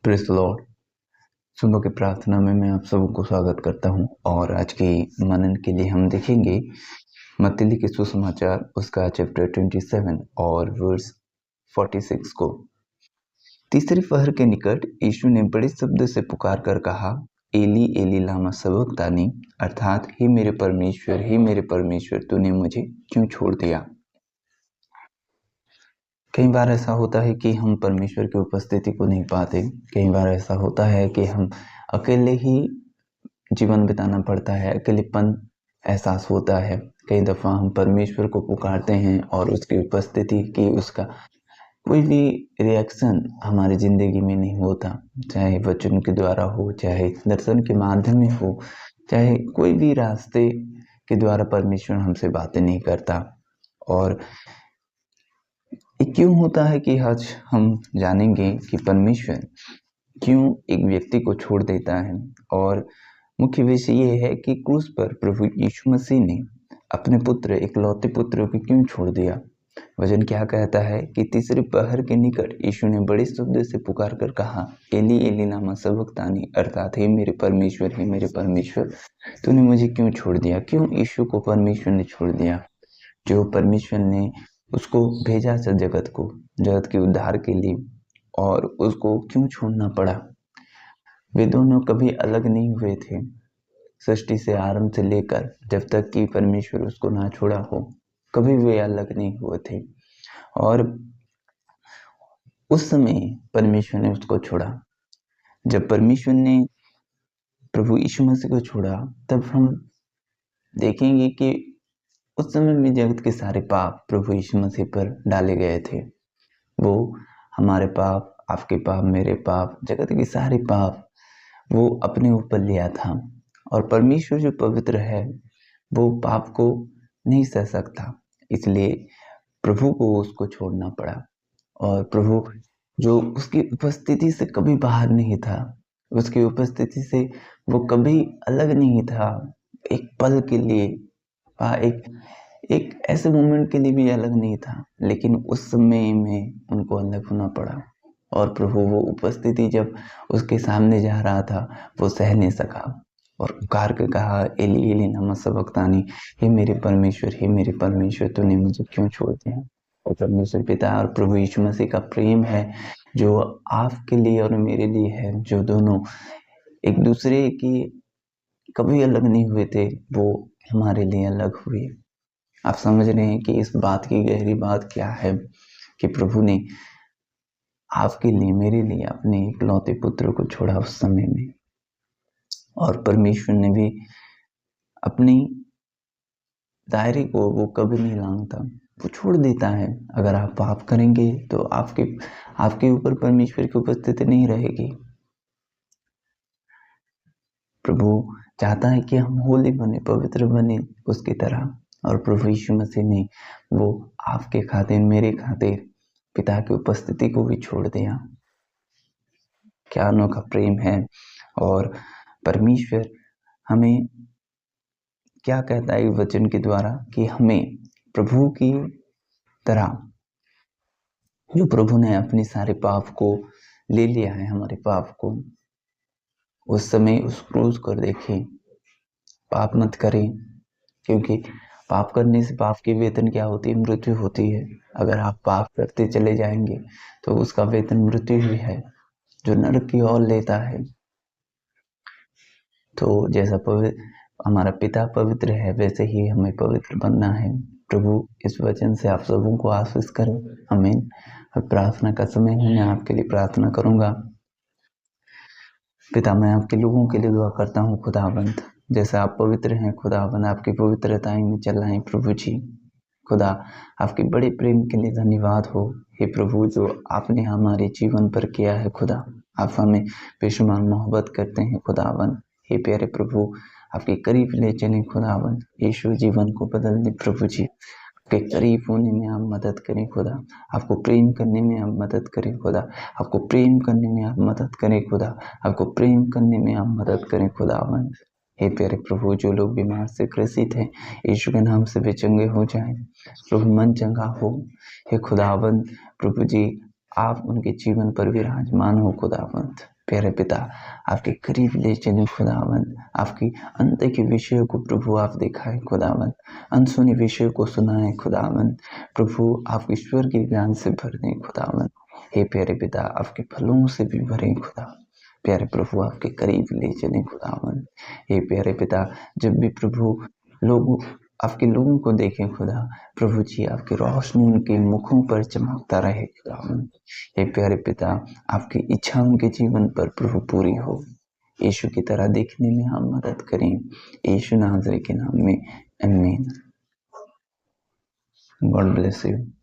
Praise the Lord. सुबह की प्रार्थना में मैं आप सबको स्वागत करता हूं और आज के मनन के लिए हम देखेंगे मत्ती लिखे सुसमाचार उसका चैप्टर 27 और वर्स 46 को। तीसरी पहर के निकट यीशु ने बड़े शब्द से पुकार कर कहा, एली एली लामा सबक्तानी, अर्थात हे मेरे परमेश्वर तूने मुझे क्यों छोड़ दिया। कई बार ऐसा होता है कि हम परमेश्वर की उपस्थिति को नहीं पाते। कई बार ऐसा होता है कि हम अकेले ही जीवन बिताना पड़ता है, अकेलेपन एहसास होता है। कई दफ़ा हम परमेश्वर को पुकारते हैं और उसकी उपस्थिति की उसका कोई भी रिएक्शन हमारी ज़िंदगी में नहीं होता, चाहे वचन के द्वारा हो, चाहे दर्शन के माध्यम में हो, चाहे कोई भी रास्ते के द्वारा परमेश्वर हमसे बातें नहीं करता। और ये क्यों होता है कि आज हम जानेंगे कि परमेश्वर क्यों एक व्यक्ति को छोड़ देता है। और मुख्य विषय ये है कि क्रूस पर प्रभु यीशु मसीह ने अपने पुत्र, इकलौते पुत्र को क्यों छोड़ दिया। वचन क्या कहता है कि तीसरे पहर के निकट यीशु ने बड़े शब्द से पुकार कर कहा, एली एली लामा सबक्तानी, अर्थात हे मेरे परमेश्वर तूने मुझे क्यों छोड़ दिया। क्यों यीशु को परमेश्वर ने छोड़ दिया, जो परमेश्वर ने उसको भेजा था जगत के उद्धार के लिए, और उसको क्यों छोड़ना पड़ा। वे दोनों कभी अलग नहीं हुए थे सृष्टि से आरंभ से लेकर जब तक कि परमेश्वर उसको ना छोड़ा हो, कभी वे अलग नहीं हुए थे। और उस समय परमेश्वर ने उसको छोड़ा। जब परमेश्वर ने प्रभु यीशु मसीह को छोड़ा, तब हम देखेंगे कि उस समय में जगत के सारे पाप प्रभु यीशु मसीह पर डाले गए थे। वो हमारे पाप, आपके पाप, मेरे पाप, जगत के सारे पाप वो अपने ऊपर लिया था। और परमेश्वर जो पवित्र है वो पाप को नहीं सह सकता, इसलिए प्रभु को उसको छोड़ना पड़ा। और प्रभु जो उसकी उपस्थिति से कभी बाहर नहीं था, उसकी उपस्थिति से वो कभी अलग नहीं था, एक पल के लिए, एक ऐसे मोमेंट के लिए भी अलग नहीं था, लेकिन उस समय में उनको अलग होना पड़ा। और प्रभु वो उपस्थिति जब उसके सामने जा रहा था वो सह नहीं सका और पुकार के कहा, एली एली लामा सबक्तानी, हे मेरे परमेश्वर तूने मुझे क्यों छोड़ दिया। और परमेश्वर पिता और प्रभु यीशु मसीह का प्रेम है जो आपके लिए और मेरे लिए है, जो दोनों एक दूसरे की कभी अलग नहीं हुए थे, वो हमारे लिए अलग हुए। आप समझ रहे हैं कि इस बात की गहरी बात क्या है कि प्रभु ने आपके लिए, मेरे लिए अपने इकलौते पुत्र को छोड़ा उस समय में। और परमेश्वर ने भी अपनी दायरे को वो कभी नहीं लांघता, वो छोड़ देता है। अगर आप पाप करेंगे तो आपके ऊपर परमेश्वर की उपस्थिति नहीं रहेगी। प्रभु चाहता है कि हम होली बने, पवित्र बने उसकी तरह। और प्रभु यीशु मसीह ने वो आपके खातिर, मेरे खातिर पिता की उपस्थिति को भी छोड़ दिया। क्या अनोखा प्रेम है। और परमेश्वर हमें क्या कहता है वचन के द्वारा कि हमें प्रभु की तरह, जो प्रभु ने अपने सारे पाप को ले लिया है, हमारे पाप को, उस समय उस क्रूस को देखें। पाप मत करें, क्योंकि पाप करने से पाप की वेतन क्या होती है, मृत्यु होती है। अगर आप पाप करते चले जाएंगे तो उसका वेतन मृत्यु ही है, जो नरक की ओर लेता है। तो जैसा हमारा पिता पवित्र है, वैसे ही हमें पवित्र बनना है। प्रभु इस वचन से आप सबों को आशीष करें। आमीन। अब प्रार्थना का समय है, मैं आपके लिए प्रार्थना करूंगा। पिता, मैं आपके लोगों के लिए दुआ करता हूँ खुदावंत, जैसा आप पवित्र हैं खुदावंत, आपकी पवित्रताई में चल रहे हैं प्रभु जी। खुदा, आपके बड़े प्रेम के लिए धन्यवाद हो। हे प्रभु, जो आपने हमारे जीवन पर किया है खुदा, आप हमें बेशुमार मोहब्बत करते हैं खुदावंत। हे प्यारे प्रभु, आपके करीब ले चलें खुदावंत। यीशु जीवन को बदल दे प्रभु जी। आपके करीब होने में आप मदद करें खुदा, आपको प्रेम करने में आप मदद करें खुदा, आपको प्रेम करने में आप मदद करें खुदा, आपको प्रेम करने में आप मदद करें खुदावंत। हे प्यारे प्रभु, जो लोग बीमार से ग्रसित हैं, यीशु के नाम से वे चंगे हो जाएं, प्रभु मन चंगा हो। हे खुदावंत प्रभु जी, आप उनके जीवन पर विराजमान हो खुदावंत। प्यारे पिता, आपके करीब ले चलें खुदावन, आपकी अंत के विषय को प्रभु आप दिखाएं खुदावन, अनसुने विषय को सुनाएं खुदावन, प्रभु आप ईश्वर के ज्ञान से भर दें खुदावन। हे प्यारे पिता, आपके फलों से भी भरें खुदा। प्यारे प्रभु, आपके करीब ले चलें खुदावन। हे प्यारे पिता, जब भी प्रभु लोग आपके लोगों को देखें खुदा, प्रभु जी आपकी रोशनी उनके मुखों पर चमकता रहे खुदावन। हे प्यारे पिता, आपकी इच्छा उनके जीवन पर प्रभु पूरी हो। यीशु की तरह देखने में हम मदद करें, यीशु नाज़री के नाम में, आमीन। God bless you.